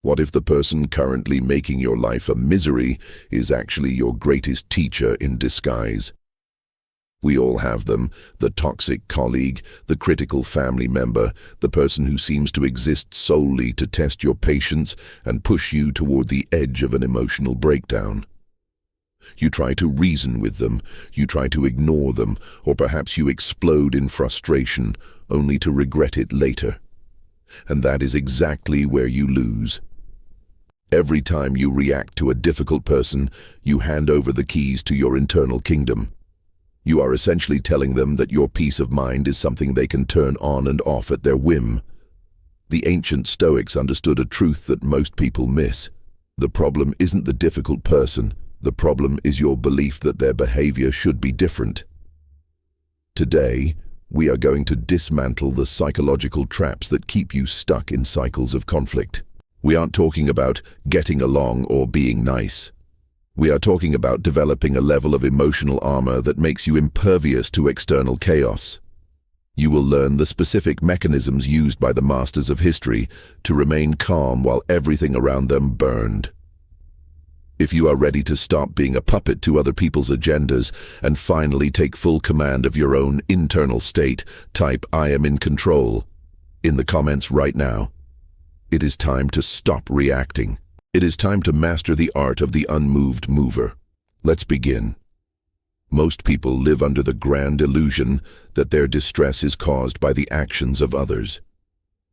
What if the person currently making your life a misery is actually your greatest teacher in disguise? We all have them, the toxic colleague, the critical family member, the person who seems to exist solely to test your patience and push you toward the edge of an emotional breakdown. You try to reason with them, you try to ignore them, or perhaps you explode in frustration, only to regret it later. And that is exactly where you lose. Every time you react to a difficult person, you hand over the keys to your internal kingdom. You are essentially telling them that your peace of mind is something they can turn on and off at their whim. The ancient Stoics understood a truth that most people miss. The problem isn't the difficult person. The problem is your belief that their behavior should be different. Today, we are going to dismantle the psychological traps that keep you stuck in cycles of conflict. We aren't talking about getting along or being nice. We are talking about developing a level of emotional armor that makes you impervious to external chaos. You will learn the specific mechanisms used by the masters of history to remain calm while everything around them burned. If you are ready to stop being a puppet to other people's agendas and finally take full command of your own internal state, type "I am in control" in the comments right now. It is time to stop reacting. It is time to master the art of the unmoved mover. Let's begin. Most people live under the grand illusion that their distress is caused by the actions of others.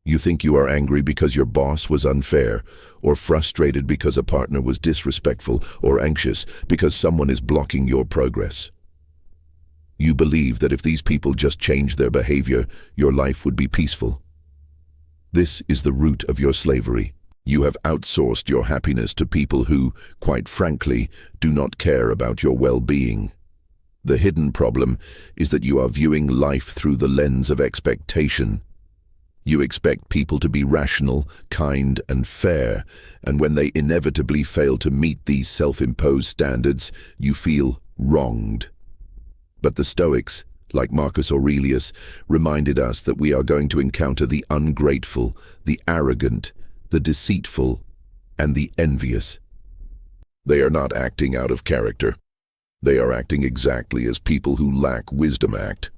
You think you are angry because your boss was unfair, or frustrated because a partner was disrespectful, or anxious because someone is blocking your progress. You believe that if these people just changed their behavior, your life would be peaceful. This is the root of your slavery. You have outsourced your happiness to people who, quite frankly, do not care about your well-being. The hidden problem is that you are viewing life through the lens of expectation. You expect people to be rational, kind, and fair, and when they inevitably fail to meet these self-imposed standards, you feel wronged. But the Stoics, like Marcus Aurelius, reminded us that we are going to encounter the ungrateful, the arrogant, the deceitful, and the envious. They are not acting out of character. They are acting exactly as people who lack wisdom act.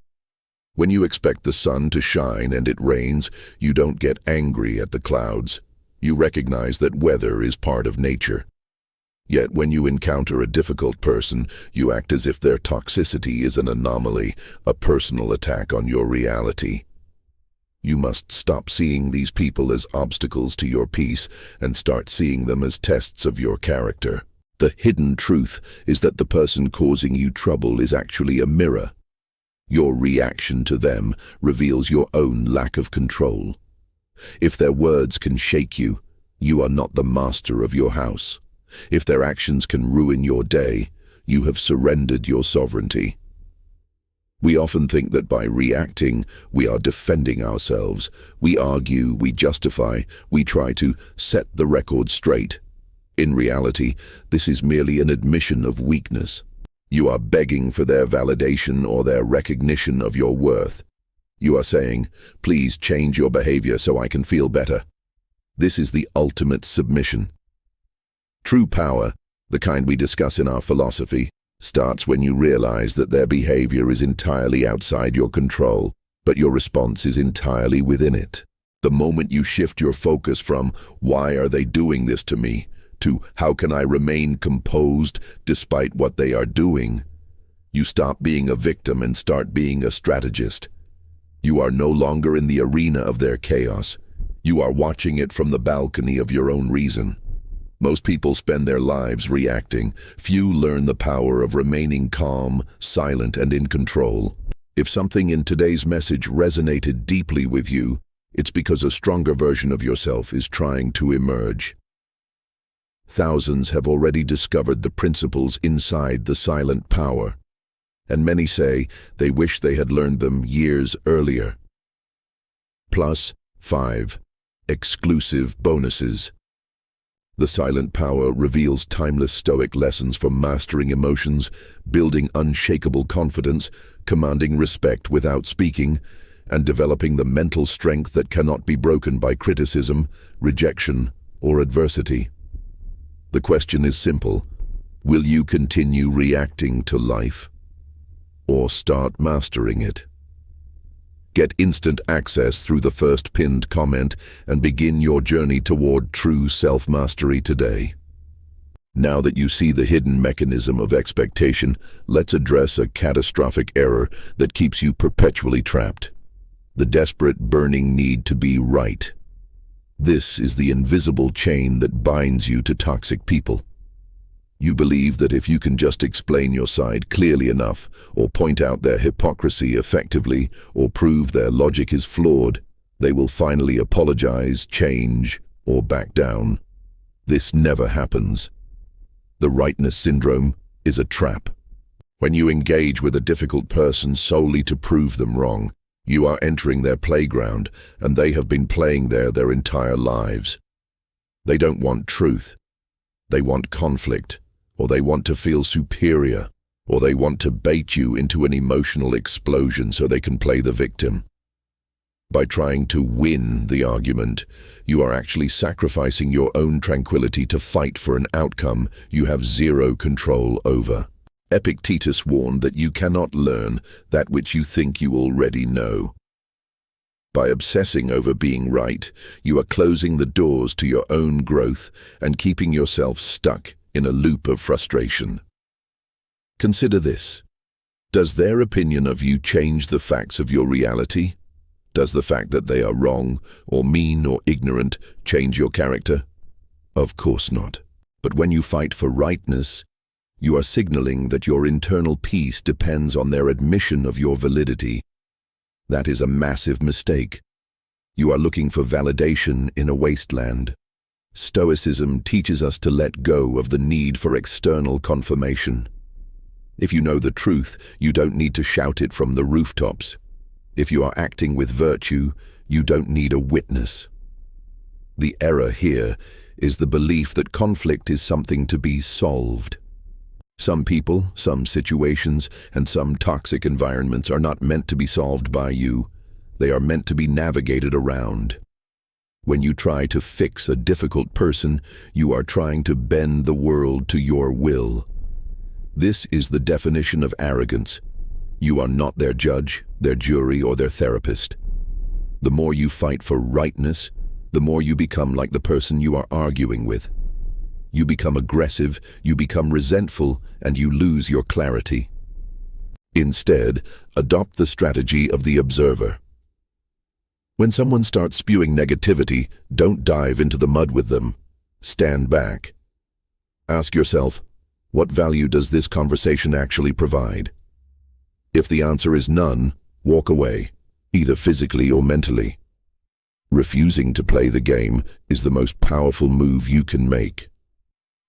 When you expect the sun to shine and it rains, you don't get angry at the clouds. You recognize that weather is part of nature. Yet when you encounter a difficult person, you act as if their toxicity is an anomaly, a personal attack on your reality. You must stop seeing these people as obstacles to your peace and start seeing them as tests of your character. The hidden truth is that the person causing you trouble is actually a mirror. Your reaction to them reveals your own lack of control. If their words can shake you, you are not the master of your house. If their actions can ruin your day, you have surrendered your sovereignty. We often think that by reacting, we are defending ourselves. We argue, we justify, we try to set the record straight. In reality, this is merely an admission of weakness. You are begging for their validation or their recognition of your worth. You are saying, "Please change your behavior so I can feel better." This is the ultimate submission. True power, the kind we discuss in our philosophy, starts when you realize that their behavior is entirely outside your control, but your response is entirely within it. The moment you shift your focus from "Why are they doing this to me?" to "How can I remain composed despite what they are doing?" you stop being a victim and start being a strategist. You are no longer in the arena of their chaos. You are watching it from the balcony of your own reason. Most people spend their lives reacting. Few learn the power of remaining calm, silent, and in control. If something in today's message resonated deeply with you, it's because a stronger version of yourself is trying to emerge. Thousands have already discovered the principles inside the silent power, and many say they wish they had learned them years earlier. +5 exclusive bonuses. The silent power reveals timeless Stoic lessons for mastering emotions, building unshakable confidence, commanding respect without speaking, and developing the mental strength that cannot be broken by criticism, rejection, or adversity. The question is simple: will you continue reacting to life, or start mastering it? Get instant access through the first pinned comment and begin your journey toward true self-mastery today. Now that you see the hidden mechanism of expectation, let's address a catastrophic error that keeps you perpetually trapped: the desperate, burning need to be right. This is the invisible chain that binds you to toxic people. You believe that if you can just explain your side clearly enough, or point out their hypocrisy effectively, or prove their logic is flawed, they will finally apologize, change, or back down. This never happens. The rightness syndrome is a trap. When you engage with a difficult person solely to prove them wrong, you are entering their playground, and they have been playing there their entire lives. They don't want truth. They want conflict, or they want to feel superior, or they want to bait you into an emotional explosion so they can play the victim. By trying to win the argument, you are actually sacrificing your own tranquility to fight for an outcome you have zero control over. Epictetus warned that you cannot learn that which you think you already know. By obsessing over being right, you are closing the doors to your own growth and keeping yourself stuck in a loop of frustration. Consider this: does their opinion of you change the facts of your reality? Does the fact that they are wrong, or mean, or ignorant change your character? Of course not. But when you fight for rightness, you are signaling that your internal peace depends on their admission of your validity. That is a massive mistake. You are looking for validation in a wasteland. Stoicism teaches us to let go of the need for external confirmation. If you know the truth, you don't need to shout it from the rooftops. If you are acting with virtue, you don't need a witness. The error here is the belief that conflict is something to be solved. Some people, some situations, and some toxic environments are not meant to be solved by you. They are meant to be navigated around. When you try to fix a difficult person, you are trying to bend the world to your will. This is the definition of arrogance. You are not their judge, their jury, or their therapist. The more you fight for rightness, the more you become like the person you are arguing with. You become aggressive, you become resentful, and you lose your clarity. Instead, adopt the strategy of the observer. When someone starts spewing negativity, don't dive into the mud with them. Stand back. Ask yourself, what value does this conversation actually provide? If the answer is none, walk away, either physically or mentally. Refusing to play the game is the most powerful move you can make.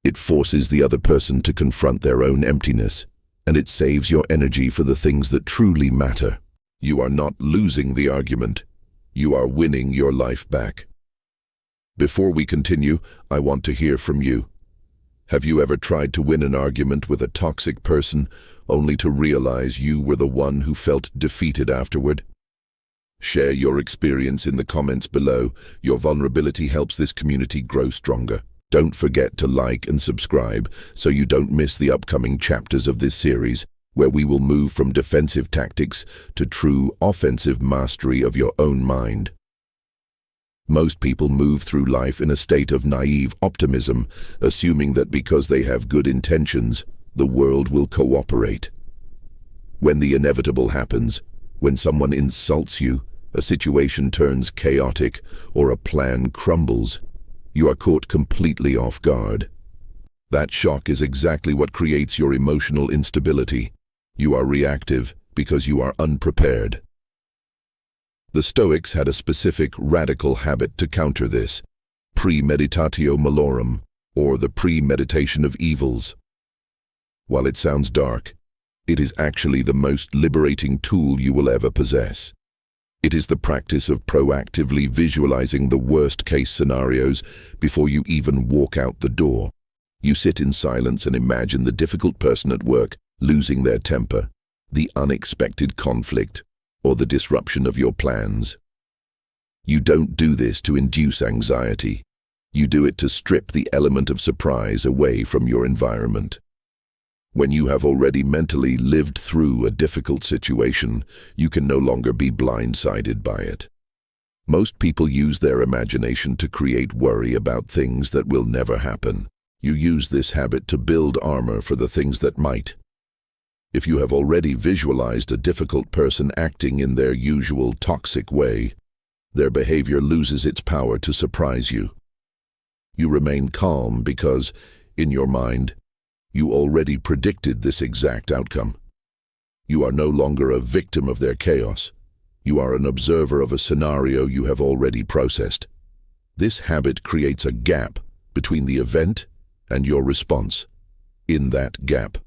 It forces the other person to confront their own emptiness, and it saves your energy for the things that truly matter. You are not losing the argument. You are winning your life back. Before we continue, I want to hear from you. Have you ever tried to win an argument with a toxic person, only to realize you were the one who felt defeated afterward? Share your experience in the comments below. Your vulnerability helps this community grow stronger. Don't forget to like and subscribe so you don't miss the upcoming chapters of this series, where we will move from defensive tactics to true offensive mastery of your own mind. Most people move through life in a state of naive optimism, assuming that because they have good intentions, the world will cooperate. When the inevitable happens, when someone insults you, a situation turns chaotic, or a plan crumbles, you are caught completely off guard. That shock is exactly what creates your emotional instability. You are reactive because you are unprepared. The Stoics had a specific radical habit to counter this: premeditatio malorum, or the premeditation of evils. While it sounds dark, it is actually the most liberating tool you will ever possess. It is the practice of proactively visualizing the worst-case scenarios before you even walk out the door. You sit in silence and imagine the difficult person at work losing their temper, the unexpected conflict, or the disruption of your plans. You don't do this to induce anxiety. You do it to strip the element of surprise away from your environment. When you have already mentally lived through a difficult situation, you can no longer be blindsided by it. Most people use their imagination to create worry about things that will never happen. You use this habit to build armor for the things that might. If you have already visualized a difficult person acting in their usual toxic way, their behavior loses its power to surprise you. You remain calm because, in your mind, you already predicted this exact outcome. You are no longer a victim of their chaos. You are an observer of a scenario you have already processed. This habit creates a gap between the event and your response. In that gap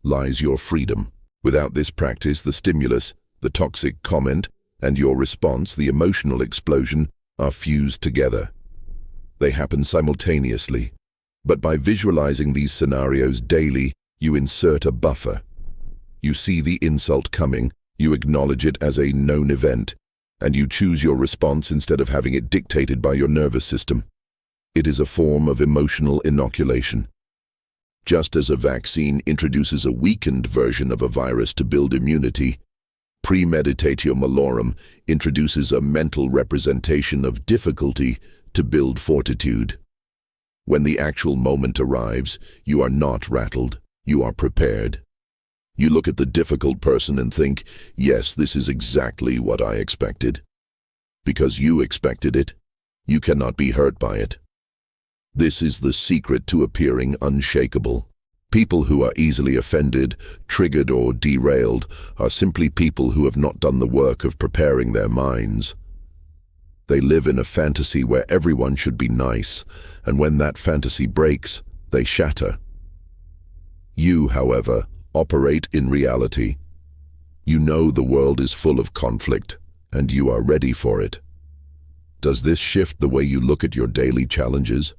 lies your freedom. Without this practice, the stimulus, the toxic comment, and your response, the emotional explosion, are fused together. They happen simultaneously, but by visualizing these scenarios daily, you insert a buffer. You see the insult coming, you acknowledge it as a known event, and you choose your response instead of having it dictated by your nervous system. It is a form of emotional inoculation. Just as a vaccine introduces a weakened version of a virus to build immunity, premeditatio malorum introduces a mental representation of difficulty to build fortitude. When the actual moment arrives, you are not rattled, you are prepared. You look at the difficult person and think, yes, this is exactly what I expected. Because you expected it, you cannot be hurt by it. This is the secret to appearing unshakable. People who are easily offended, triggered, or derailed are simply people who have not done the work of preparing their minds. They live in a fantasy where everyone should be nice, and when that fantasy breaks, they shatter. You, however, operate in reality. You know the world is full of conflict, and you are ready for it. Does this shift the way you look at your daily challenges?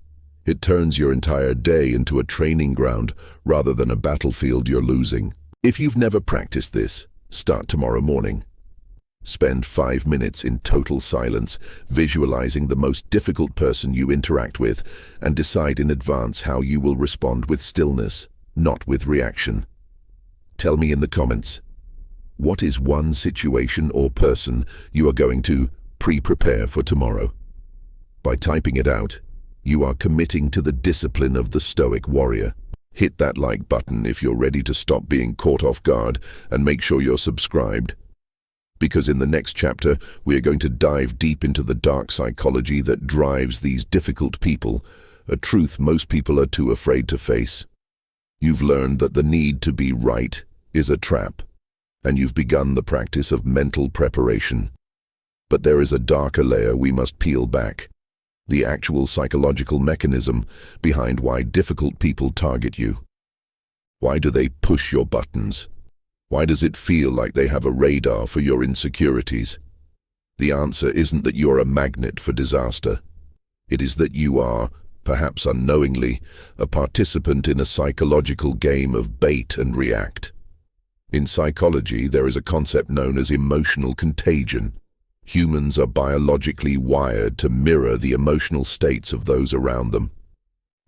It turns your entire day into a training ground rather than a battlefield you're losing. If you've never practiced this, start tomorrow morning. Spend 5 minutes in total silence, visualizing the most difficult person you interact with, and decide in advance how you will respond with stillness, not with reaction. Tell me in the comments, what is one situation or person you are going to pre-prepare for tomorrow? By typing it out, you are committing to the discipline of the Stoic warrior. Hit that like button if you're ready to stop being caught off guard, and make sure you're subscribed. Because in the next chapter, we are going to dive deep into the dark psychology that drives these difficult people, a truth most people are too afraid to face. You've learned that the need to be right is a trap, and you've begun the practice of mental preparation. But there is a darker layer we must peel back. The actual psychological mechanism behind why difficult people target you. Why do they push your buttons? Why does it feel like they have a radar for your insecurities? The answer isn't that you're a magnet for disaster. It is that you are, perhaps unknowingly, a participant in a psychological game of bait and react. In psychology, there is a concept known as emotional contagion. Humans are biologically wired to mirror the emotional states of those around them.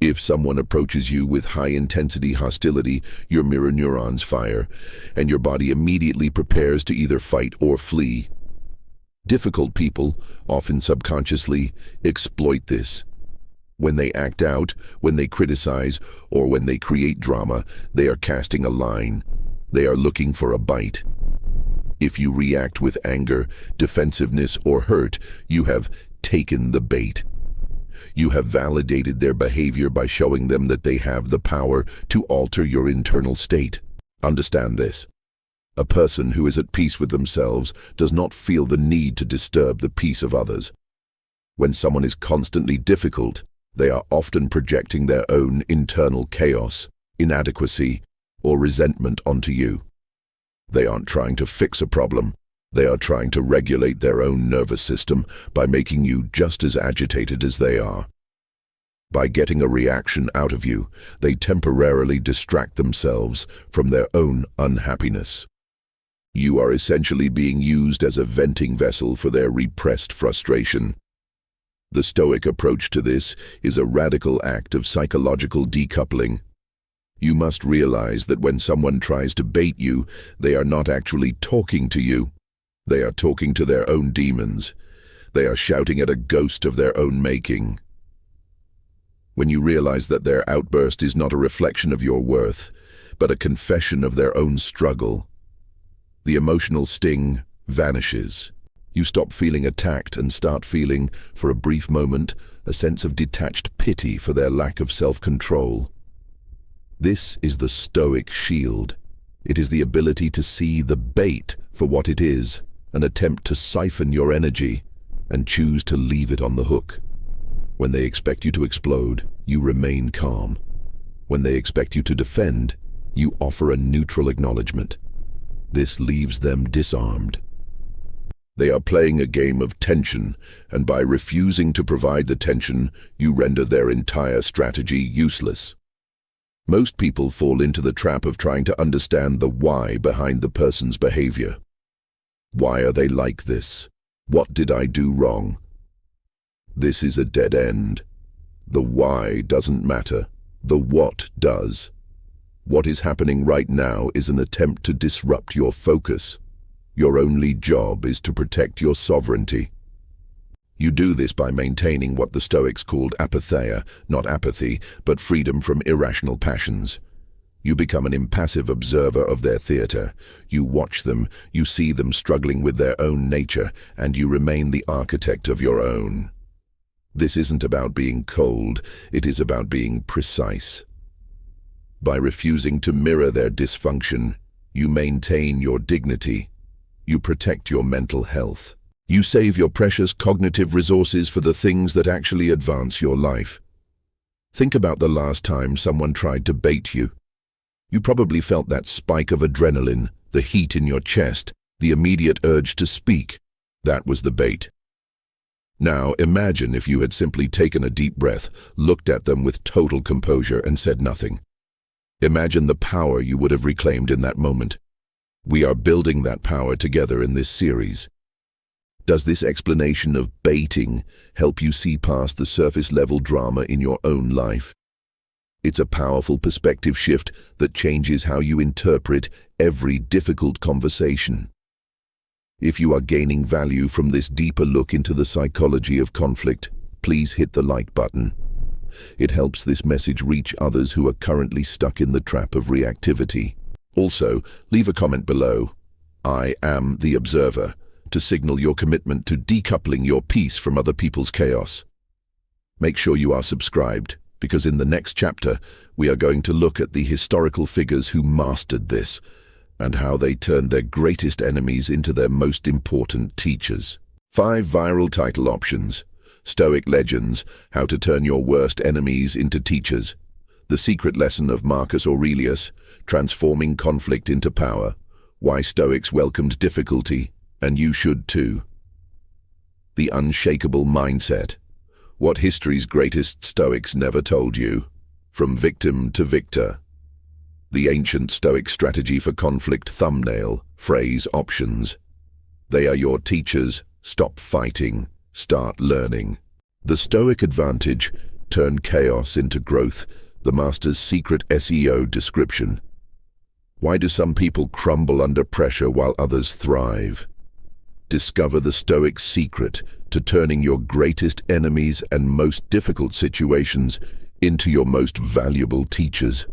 If someone approaches you with high-intensity hostility, your mirror neurons fire, and your body immediately prepares to either fight or flee. Difficult people, often subconsciously, exploit this. When they act out, when they criticize, or when they create drama, they are casting a line. They are looking for a bite. If you react with anger, defensiveness, or hurt, you have taken the bait. You have validated their behavior by showing them that they have the power to alter your internal state. Understand this. A person who is at peace with themselves does not feel the need to disturb the peace of others. When someone is constantly difficult, they are often projecting their own internal chaos, inadequacy, or resentment onto you. They aren't trying to fix a problem. They are trying to regulate their own nervous system by making you just as agitated as they are. By getting a reaction out of you, they temporarily distract themselves from their own unhappiness. You are essentially being used as a venting vessel for their repressed frustration. The Stoic approach to this is a radical act of psychological decoupling. You must realize that when someone tries to bait you, they are not actually talking to you. They are talking to their own demons. They are shouting at a ghost of their own making. When you realize that their outburst is not a reflection of your worth, but a confession of their own struggle, the emotional sting vanishes. You stop feeling attacked and start feeling, for a brief moment, a sense of detached pity for their lack of self-control. This is the Stoic shield. It is the ability to see the bait for what it is, an attempt to siphon your energy, and choose to leave it on the hook. When they expect you to explode, you remain calm. When they expect you to defend, you offer a neutral acknowledgement. This leaves them disarmed. They are playing a game of tension, and by refusing to provide the tension, you render their entire strategy useless. Most people fall into the trap of trying to understand the why behind the person's behavior. Why are they like this? What did I do wrong? This is a dead end. The why doesn't matter. The what does. What is happening right now is an attempt to disrupt your focus. Your only job is to protect your sovereignty. You do this by maintaining what the Stoics called apatheia, not apathy, but freedom from irrational passions. You become an impassive observer of their theater. You watch them, you see them struggling with their own nature, and you remain the architect of your own. This isn't about being cold, it is about being precise. By refusing to mirror their dysfunction, you maintain your dignity. You protect your mental health. You save your precious cognitive resources for the things that actually advance your life. Think about the last time someone tried to bait you. You probably felt that spike of adrenaline, the heat in your chest, the immediate urge to speak. That was the bait. Now imagine if you had simply taken a deep breath, looked at them with total composure and said nothing. Imagine the power you would have reclaimed in that moment. We are building that power together in this series. Does this explanation of baiting help you see past the surface-level drama in your own life? It's a powerful perspective shift that changes how you interpret every difficult conversation. If you are gaining value from this deeper look into the psychology of conflict, please hit the like button. It helps this message reach others who are currently stuck in the trap of reactivity. Also, leave a comment below, "I am the observer," to signal your commitment to decoupling your peace from other people's chaos. Make sure you are subscribed, because in the next chapter, we are going to look at the historical figures who mastered this, and how they turned their greatest enemies into their most important teachers. 5 viral title options. Stoic Legends, How to Turn Your Worst Enemies into Teachers. The Secret Lesson of Marcus Aurelius, Transforming Conflict into Power. Why Stoics Welcomed Difficulty, and You Should Too. The Unshakable Mindset. What history's greatest Stoics never told you. From Victim to Victor. The Ancient Stoic Strategy for Conflict Thumbnail, Phrase Options. They are your teachers. Stop fighting. Start learning. The Stoic Advantage. Turn chaos into growth. The Master's Secret SEO Description. Why do some people crumble under pressure while others thrive? Discover the Stoic secret to turning your greatest enemies and most difficult situations into your most valuable teachers.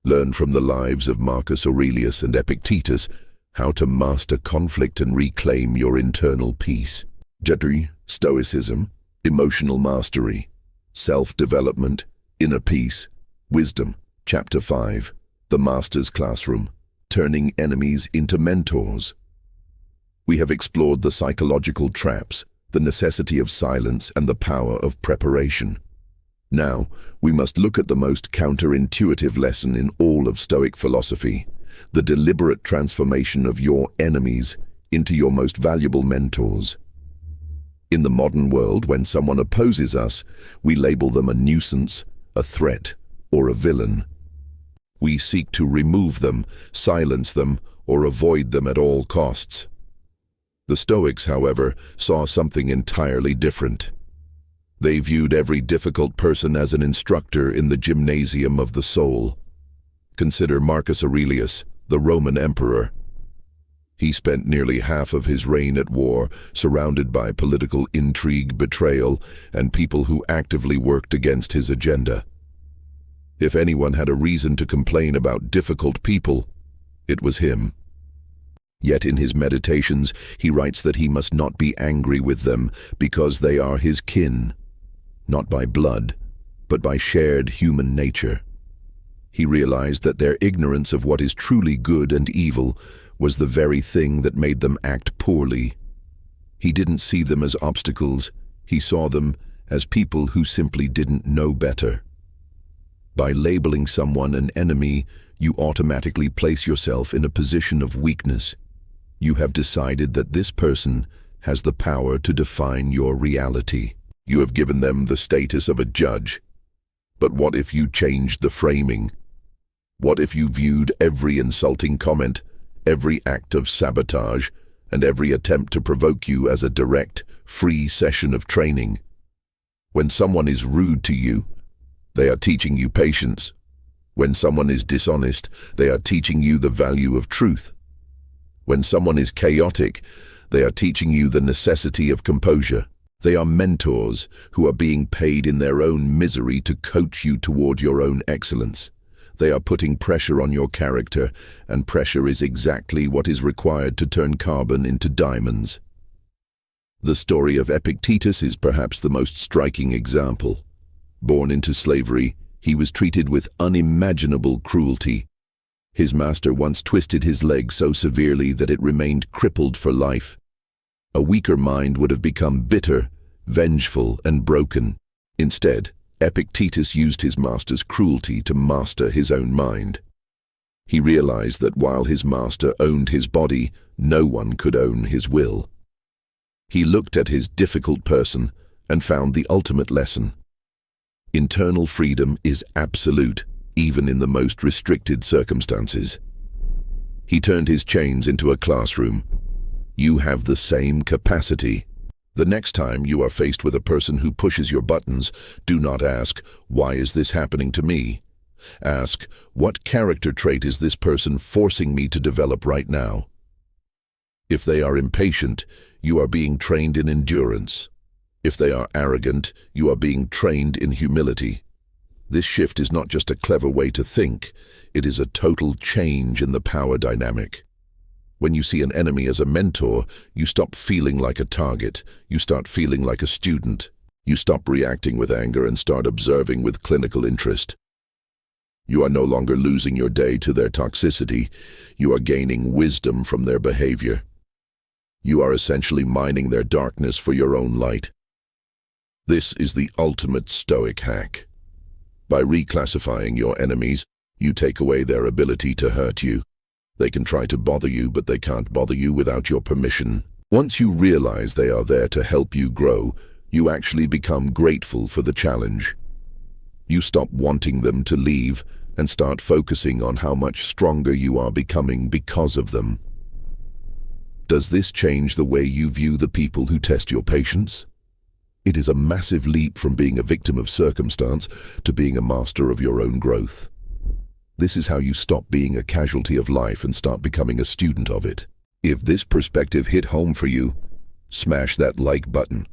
Learn from the lives of Marcus Aurelius and Epictetus how to master conflict and reclaim your internal peace. Stoicism, Emotional Mastery, Self-Development, Inner Peace, Wisdom. Chapter 5, The Master's Classroom, Turning Enemies into Mentors. We have explored the psychological traps, the necessity of silence, and the power of preparation. Now, we must look at the most counterintuitive lesson in all of Stoic philosophy, the deliberate transformation of your enemies into your most valuable mentors. In the modern world, when someone opposes us, we label them a nuisance, a threat, or a villain. We seek to remove them, silence them, or avoid them at all costs. The Stoics, however, saw something entirely different. They viewed every difficult person as an instructor in the gymnasium of the soul. Consider Marcus Aurelius, the Roman emperor. He spent nearly half of his reign at war, surrounded by political intrigue, betrayal, and people who actively worked against his agenda. If anyone had a reason to complain about difficult people, it was him. Yet in his meditations, he writes that he must not be angry with them because they are his kin, not by blood, but by shared human nature. He realized that their ignorance of what is truly good and evil was the very thing that made them act poorly. He didn't see them as obstacles, he saw them as people who simply didn't know better. By labeling someone an enemy, you automatically place yourself in a position of weakness. You have decided that this person has the power to define your reality. You have given them the status of a judge. But what if you changed the framing? What if you viewed every insulting comment, every act of sabotage, and every attempt to provoke you as a direct, free session of training? When someone is rude to you, they are teaching you patience. When someone is dishonest, they are teaching you the value of truth. When someone is chaotic, they are teaching you the necessity of composure. They are mentors who are being paid in their own misery to coach you toward your own excellence. They are putting pressure on your character, and pressure is exactly what is required to turn carbon into diamonds. The story of Epictetus is perhaps the most striking example. Born into slavery, he was treated with unimaginable cruelty. His master once twisted his leg so severely that it remained crippled for life. A weaker mind would have become bitter, vengeful, and broken. Instead, Epictetus used his master's cruelty to master his own mind. He realized that while his master owned his body, no one could own his will. He looked at his difficult person and found the ultimate lesson. Internal freedom is absolute, even in the most restricted circumstances. He turned his chains into a classroom. You have the same capacity. The next time you are faced with a person who pushes your buttons, do not ask, "Why is this happening to me?" Ask, "What character trait is this person forcing me to develop right now?" If they are impatient, you are being trained in endurance. If they are arrogant, you are being trained in humility. This shift is not just a clever way to think, it is a total change in the power dynamic. When you see an enemy as a mentor, you stop feeling like a target, you start feeling like a student. You stop reacting with anger and start observing with clinical interest. You are no longer losing your day to their toxicity, you are gaining wisdom from their behavior. You are essentially mining their darkness for your own light. This is the ultimate Stoic hack. By reclassifying your enemies, you take away their ability to hurt you. They can try to bother you, but they can't bother you without your permission. Once you realize they are there to help you grow, you actually become grateful for the challenge. You stop wanting them to leave and start focusing on how much stronger you are becoming because of them. Does this change the way you view the people who test your patience? It is a massive leap from being a victim of circumstance to being a master of your own growth. This is how you stop being a casualty of life and start becoming a student of it. If this perspective hit home for you, smash that like button.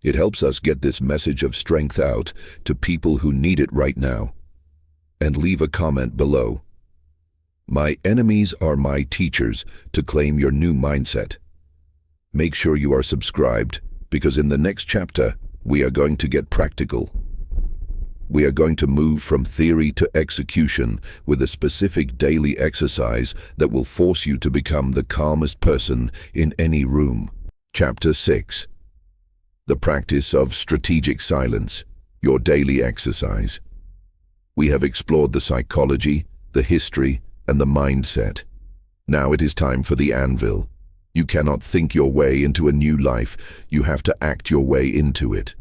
It helps us get this message of strength out to people who need it right now. And leave a comment below. My enemies are my teachers to claim your new mindset. Make sure you are subscribed, because in the next chapter, we are going to get practical. We are going to move from theory to execution with a specific daily exercise that will force you to become the calmest person in any room. Chapter 6. The practice of strategic silence, your daily exercise. We have explored the psychology, the history, and the mindset. Now it is time for the anvil. You cannot think your way into a new life, you have to act your way into it.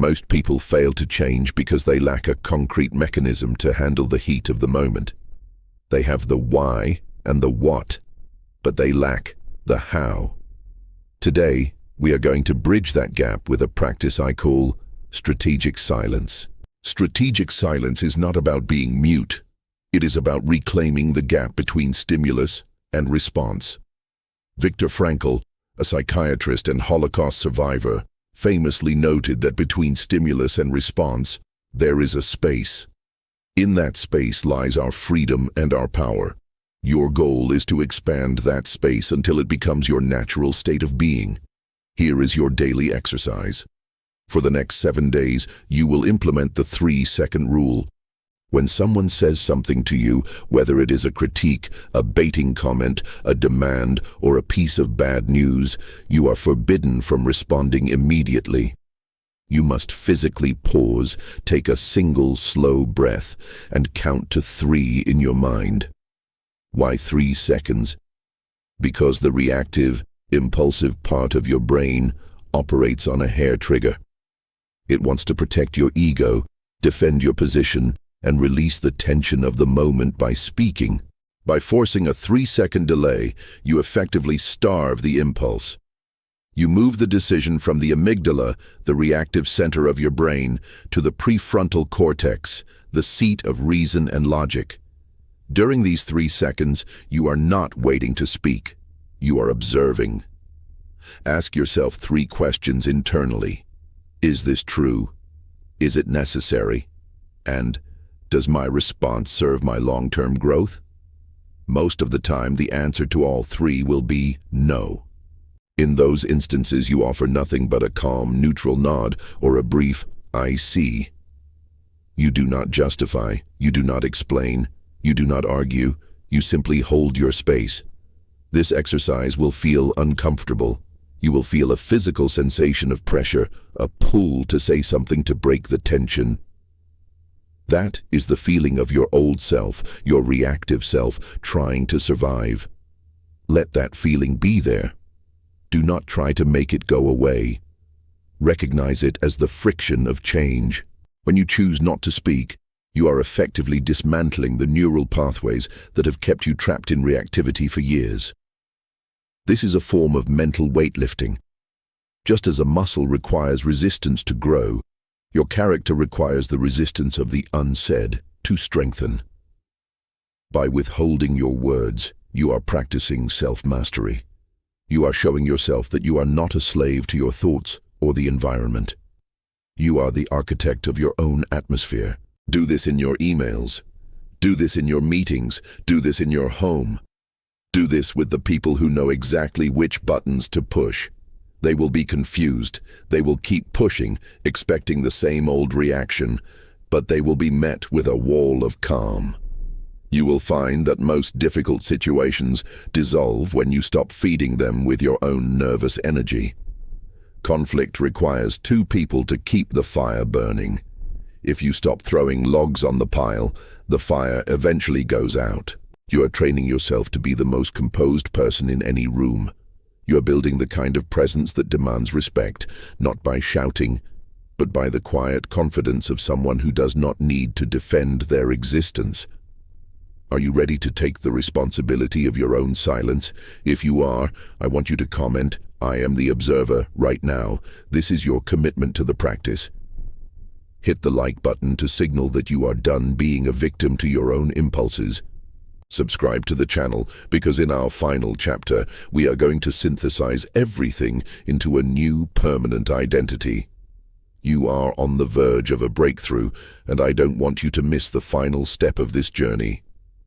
Most people fail to change because they lack a concrete mechanism to handle the heat of the moment. They have the why and the what, but they lack the how. Today, we are going to bridge that gap with a practice I call Strategic silence. Strategic silence is not about being mute. It is about reclaiming the gap between stimulus and response. Viktor Frankl, a psychiatrist and Holocaust survivor, famously noted that between stimulus and response, there is a space. In that space lies our freedom and our power. Your goal is to expand that space until it becomes your natural state of being. Here is your daily exercise. For the next 7 days, you will implement the 3-second rule. When someone says something to you, whether it is a critique, a baiting comment, a demand, or a piece of bad news, you are forbidden from responding immediately. You must physically pause, take a single slow breath, and count to 3 in your mind. Why 3 seconds? Because the reactive, impulsive part of your brain operates on a hair trigger. It wants to protect your ego, defend your position, and release the tension of the moment by speaking. By forcing a 3-second delay, you effectively starve the impulse. You move the decision from the amygdala, the reactive center of your brain, to the prefrontal cortex, the seat of reason and logic. During these 3 seconds, you are not waiting to speak. You are observing. Ask yourself 3 questions internally. Is this true? Is it necessary? And, does my response serve my long-term growth? Most of the time, the answer to all 3 will be no. In those instances, you offer nothing but a calm, neutral nod or a brief, "I see." You do not justify, you do not explain, you do not argue, you simply hold your space. This exercise will feel uncomfortable. You will feel a physical sensation of pressure, a pull to say something to break the tension. That is the feeling of your old self, your reactive self, trying to survive. Let that feeling be there. Do not try to make it go away. Recognize it as the friction of change. When you choose not to speak, you are effectively dismantling the neural pathways that have kept you trapped in reactivity for years. This is a form of mental weightlifting. Just as a muscle requires resistance to grow, your character requires the resistance of the unsaid to strengthen. By withholding your words, you are practicing self-mastery. You are showing yourself that you are not a slave to your thoughts or the environment. You are the architect of your own atmosphere. Do this in your emails. Do this in your meetings. Do this in your home. Do this with the people who know exactly which buttons to push. They will be confused. They will keep pushing, expecting the same old reaction, but they will be met with a wall of calm. You will find that most difficult situations dissolve when you stop feeding them with your own nervous energy. Conflict requires 2 people to keep the fire burning. If you stop throwing logs on the pile, the fire eventually goes out. You are training yourself to be the most composed person in any room. You are building the kind of presence that demands respect, not by shouting, but by the quiet confidence of someone who does not need to defend their existence. Are you ready to take the responsibility of your own silence? If you are, I want you to comment, "I am the observer," right now. This is your commitment to the practice. Hit the like button to signal that you are done being a victim to your own impulses. Subscribe to the channel, because in our final chapter, we are going to synthesize everything into a new permanent identity. You are on the verge of a breakthrough, and I don't want you to miss the final step of this journey.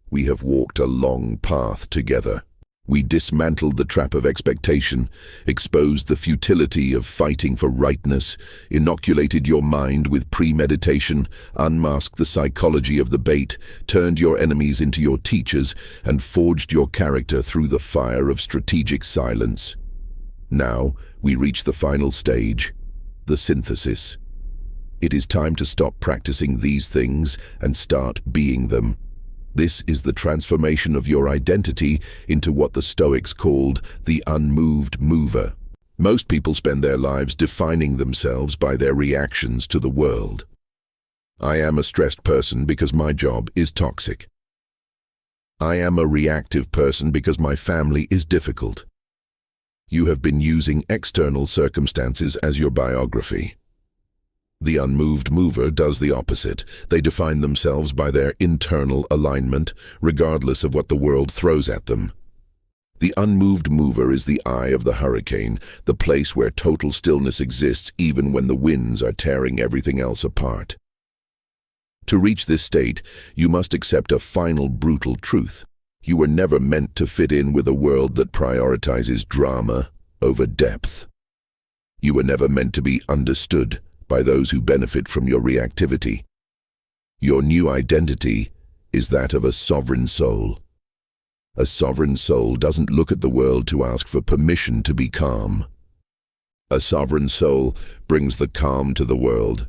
We have walked a long path together. We dismantled the trap of expectation, exposed the futility of fighting for rightness, inoculated your mind with premeditation, unmasked the psychology of the bait, turned your enemies into your teachers, and forged your character through the fire of strategic silence. Now, we reach the final stage, the synthesis. It is time to stop practicing these things and start being them. This is the transformation of your identity into what the Stoics called the Unmoved Mover. Most people spend their lives defining themselves by their reactions to the world. I am a stressed person because my job is toxic. I am a reactive person because my family is difficult. You have been using external circumstances as your biography. The unmoved mover does the opposite. They define themselves by their internal alignment, regardless of what the world throws at them. The unmoved mover is the eye of the hurricane, the place where total stillness exists even when the winds are tearing everything else apart. To reach this state, you must accept a final brutal truth. You were never meant to fit in with a world that prioritizes drama over depth. You were never meant to be understood by those who benefit from your reactivity. Your new identity is that of a sovereign soul. A sovereign soul doesn't look at the world to ask for permission to be calm. A sovereign soul brings the calm to the world.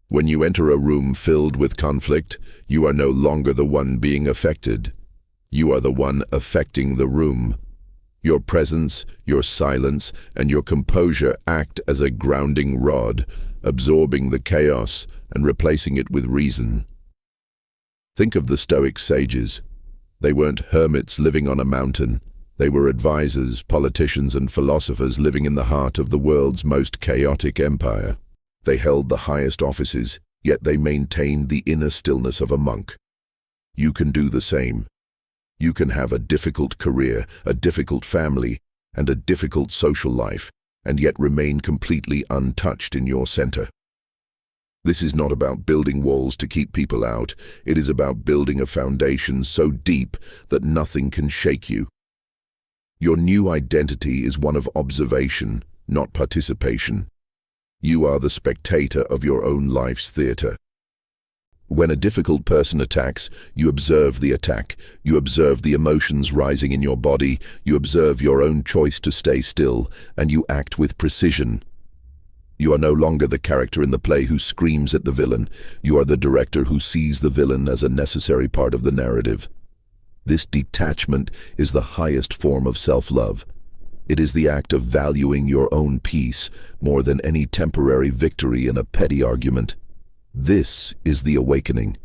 When you enter a room filled with conflict, you are no longer the one being affected. You are the one affecting the room. Your presence, your silence, and your composure act as a grounding rod, absorbing the chaos and replacing it with reason. Think of the Stoic sages. They weren't hermits living on a mountain. They were advisors, politicians, and philosophers living in the heart of the world's most chaotic empire. They held the highest offices, yet they maintained the inner stillness of a monk. You can do the same. You can have a difficult career, a difficult family, and a difficult social life, and yet remain completely untouched in your center. This is not about building walls to keep people out. It is about building a foundation so deep that nothing can shake you. Your new identity is one of observation, not participation. You are the spectator of your own life's theater. When a difficult person attacks, you observe the attack. You observe the emotions rising in your body. You observe your own choice to stay still, and you act with precision. You are no longer the character in the play who screams at the villain. You are the director who sees the villain as a necessary part of the narrative. This detachment is the highest form of self-love. It is the act of valuing your own peace more than any temporary victory in a petty argument. This is the awakening.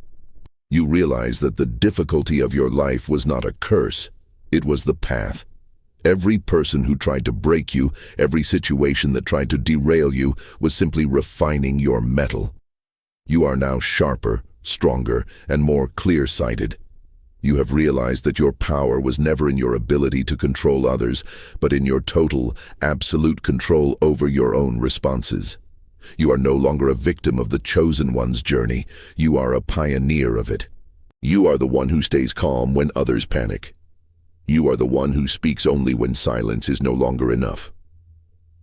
You realize that the difficulty of your life was not a curse. It was the path. Every person who tried to break you, every situation that tried to derail you, was simply refining your mettle. You are now sharper, stronger, and more clear-sighted. You have realized that your power was never in your ability to control others, but in your total, absolute control over your own responses. You are no longer a victim of the chosen one's journey. You are a pioneer of it. You are the one who stays calm when others panic. You are the one who speaks only when silence is no longer enough.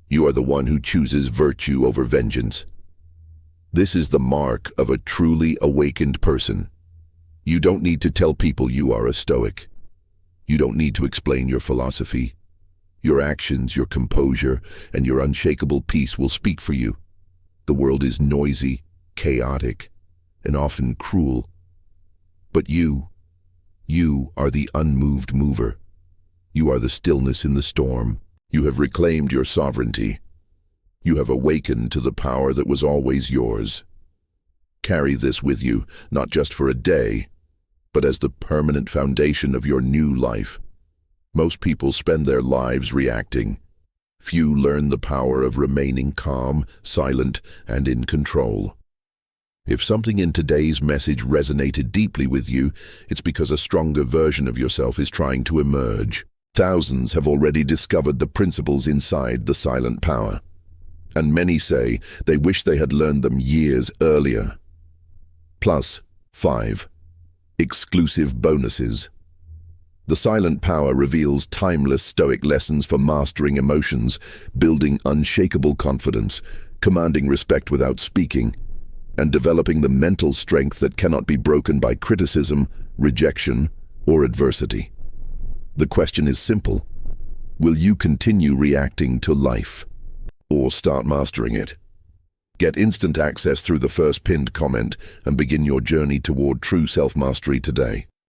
You are the one who chooses virtue over vengeance. This is the mark of a truly awakened person. You don't need to tell people you are a Stoic. You don't need to explain your philosophy. Your actions, your composure, and your unshakable peace will speak for you. The world is noisy, chaotic, and often cruel. But you are the unmoved mover. You are the stillness in the storm. You have reclaimed your sovereignty. You have awakened to the power that was always yours. Carry this with you, not just for a day, but as the permanent foundation of your new life. Most people spend their lives reacting. Few learn the power of remaining calm, silent, and in control. If something in today's message resonated deeply with you, it's because a stronger version of yourself is trying to emerge. Thousands have already discovered the principles inside the silent power, and many say they wish they had learned them years earlier. Plus 5 exclusive bonuses. The silent power reveals timeless Stoic lessons for mastering emotions, building unshakable confidence, commanding respect without speaking, and developing the mental strength that cannot be broken by criticism, rejection, or adversity. The question is simple. Will you continue reacting to life, or start mastering it? Get instant access through the first pinned comment and begin your journey toward true self-mastery today.